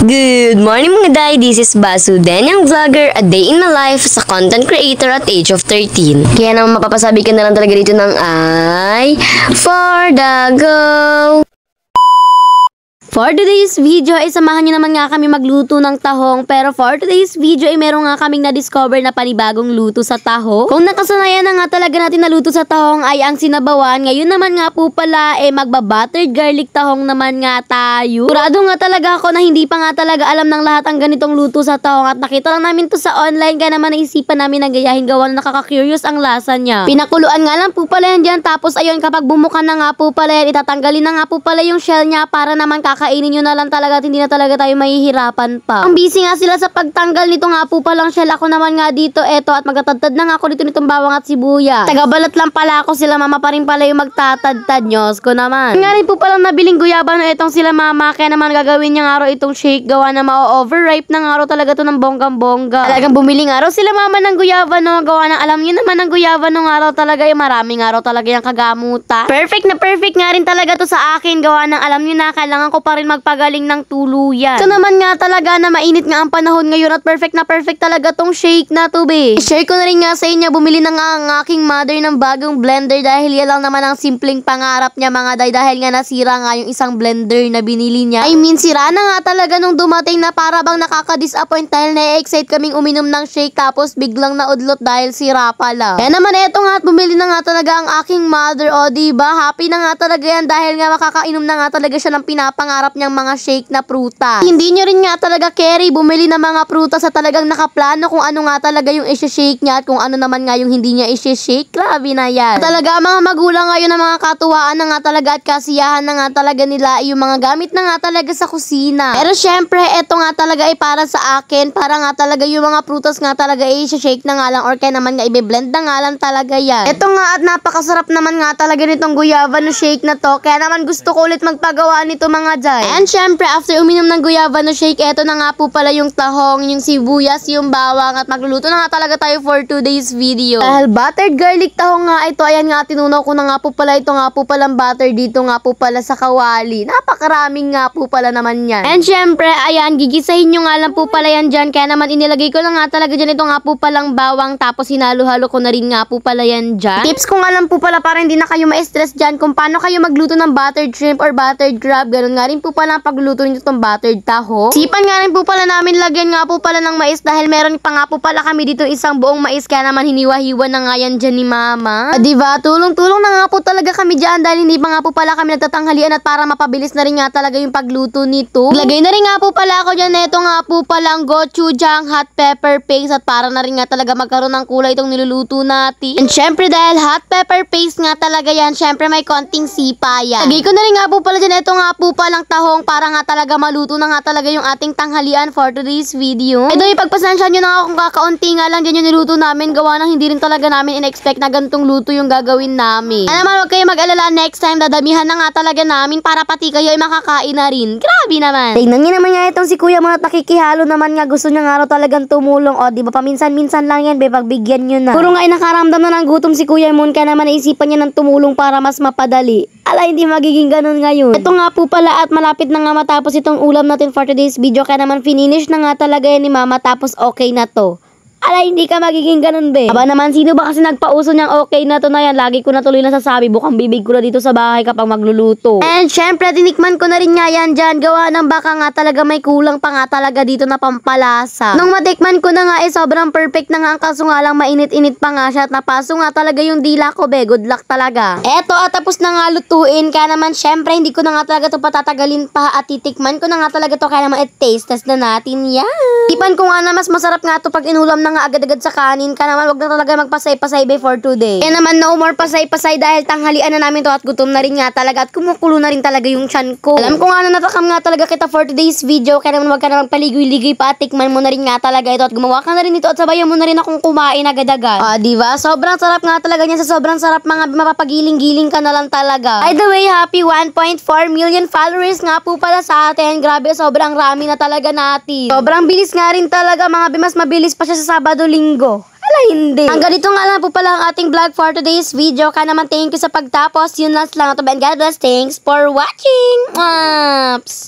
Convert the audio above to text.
Good morning mga day, this is Basu, Danyang Vlogger, a day in my life sa content creator at age of 13. Kaya naman mapapasabi ka na lang talaga dito ng ay for the go! For today's video ay samahan nyo naman nga kami magluto ng tahong, pero for today's video ay meron nga kaming na-discover na panibagong luto sa tahong. Kung nakasanayan na nga talaga natin na luto sa tahong ay ang sinabawan, ngayon naman nga po pala magba-buttered garlic tahong naman nga tayo. Sigurado nga talaga ako na hindi pa nga talaga alam ng lahat ang ganitong luto sa tahong at nakita lang namin to sa online kaya naman naisipan namin na gayahin gawa na nakaka-curious ang lasa niya. Pinakuluan nga lang po pala yan dyan, tapos ayun kapag bumuka na nga po pala yan, itatanggalin na nga po pala yung shell niya para naman kakainin nyo na lang talaga at hindi na talaga tayo mahihirapan pa. Ang busy nga sila sa pagtanggal nito nga po palang shell. Ako naman nga dito at magtatadtad na nga ako dito nitong bawang at sibuya. Tagabalat lang pala ako, sila mama pa rin pala yung magtatadtad. Nyos ko naman. Nga rin po palang nabiling guyabano itong sila mama, kaya naman gagawin niya nga raw itong shake gawa na ma-overripe na nga raw talaga to ng bonggang-bongga. Talagang bumili nga raw sila mama ng guyabano gawa na alam niyo naman ng guyabano nga raw talaga marami nga raw talaga yung kagamuta. Perfect na perfect nga rin talaga to sa akin gawa ng alam niyo na kailangan ko pa rin magpagaling ng tuluyan. Ito naman nga talaga na mainit nga ang panahon ngayon at perfect na perfect talaga tong shake na to be. Share ko na rin nga sa inyo, bumili na nga ang aking mother ng bagong blender dahil yan lang naman ang simpleng pangarap niya mga day dahil nga nasira nga yung isang blender na binili niya. I mean sira na nga talaga nung dumating na para bang nakaka-disappoint dahil na-excite kaming uminom ng shake tapos biglang naudlot dahil sira pala. Kaya naman eto nga at bumili na nga talaga ang aking mother, o diba happy na nga talaga yan dahil nga makakainom na nga talaga siya ng pinapangarap niyang mga shake na prutas. Hindi nyo rin nga talaga carry bumili ng mga prutas sa talagang nakaplano kung ano nga talaga yung i-shake niya at kung ano naman nga yung hindi niya i-shake. Grabe na yan. Talaga mga magulang ngayon ng mga katuwaan na nga talaga at kasiyahan na nga talaga nila yung mga gamit na nga talaga sa kusina. Pero syempre eto nga talaga ay para sa akin, para nga talaga yung mga prutas nga talaga i-shake na nga lang or kaya naman nga i-blend na nga lang talaga yan. Eto nga at napakasarap naman nga talaga nitong guyava no shake na to, kaya naman gusto ko ulit magpagawa nito mga jay. And syempre, after uminom ng guyava no shake, eto na nga po pala yung tahong, yung sibuyas, yung bawang at magluluto na nga talaga tayo for today's video. Dahil buttered garlic tahong nga ito, ayan nga, tinunaw ko na nga po pala ito nga po palang butter dito nga po pala sa kawali. Napakaraming nga po pala naman yan. And syempre, ayan, gigisahin nyo nga lang po pala yan dyan, kaya naman inilagay ko lang nga talaga dyan ito nga po palang bawang tapos hinalo-halo ko na rin nga po pala yan dyan. Tips ko nga lang po pala para hindi na kayo ma-stress dyan kung paano kayo magluto ng buttered shrimp or buttered crab, ganun nga rin po pala pagluto nyo itong buttered taho. Sipan nga rin po pala namin lagyan nga po pala ng mais dahil meron pa nga po pala kami dito isang buong mais kaya naman hiniwa-hiwa na nga yan dyan ni mama. Diba? Tulong-tulong na nga po talaga kami dyan dahil hindi pa nga po pala kami nagtatanghalian at para mapabilis na rin nga talaga yung pagluto nito. Lagay na rin nga po pala ako dyan neto nga po palang gochujang hot pepper paste at para na rin nga talaga magkaroon ng kulay itong niluluto natin. And syempre dahil hot pepper paste nga talaga yan, syempre may konting sipa yan. Lagay ko na rin nga po pala dyan ito nga po palang tahong para nga talaga maluto na nga talaga yung ating tanghalian for today's video. Ito ipagpasensya nyo na nga kung kakaunti nga lang dyan yung niluto namin gawa ng hindi rin talaga namin in-expect na ganitong luto yung gagawin namin. Ano naman, huwag kayo mag-alala, next time dadamihan na nga talaga namin para pati kayo ay makakain na rin. Grabe naman. Tignan nyo naman nga itong si Kuya mo at nakikihalo naman nga, gusto niya nga raw talagang tumulong. O diba paminsan-minsan lang yan, pagbigyan nyo na. Puro nga ay nakaramdam na ng gutom si Kuya Moon kaya naman naisipan niya ng tumulong para mas mapadali. Ala, hindi magiging ganun ngayon. Ito nga po pala at malapit na nga matapos itong ulam natin for today's video. Kaya naman finish na nga talaga yan ni mama tapos okay na to. Ala, hindi ka magiging ganun be. Aba naman, sino ba kasi nagpauso niyang okay na to na yan? Lagi ko na tuloy nasasabi, bukang bibig ko na dito sa bahay kapag magluluto. And syempre, tinikman ko na rin nga yan dyan. Gawa ng baka nga talaga may kulang pa nga talaga dito na pampalasa. Nung matikman ko na nga sobrang perfect na nga ang kaso nga lang mainit-init pa nga siya at napaso nga talaga yung dila ko be. Good luck talaga. Eto at tapos na nga lutuin. Kaya naman syempre, hindi ko na nga talaga to patatagalin pa at titikman ko na nga talaga to. Kaya naman taste test na natin yan. Tipan ko nga na mas masarap nga to pag inulam na nga agad-agad sa kanin. Kaya naman wag na talaga magpasay-pasay before today. Kaya naman no more pasay-pasay dahil tanghalian na namin to at gutom na rin nga talaga at kumukulo na rin talaga yung tiyan ko. Alam ko nga na natakam nga talaga kita for today's video. Kaya naman wag ka na magpaligoy-ligoy pa at tikman mo na rin nga talaga ito at gumawa ka na rin ito at sabayan mo na rin akong kumain agad-agad. Diba? Sobrang sarap nga talaga niya. Sa sobrang sarap mga mapapagiling-giling ka na lang talaga. By the way, happy 1.4 million followers nga po pala sa atin. Grabe, sobrang rami na talaga natin. Sobrang bilis nga rin talaga mga bimas, mabilis pa siya sa Sabado-Linggo. Ala, hindi. Ang ganito nga lang po pala ang ating vlog for today's video. Kaya naman thank you sa pagtapos. Yun last lang ito. And God bless. Thanks for watching. Maps!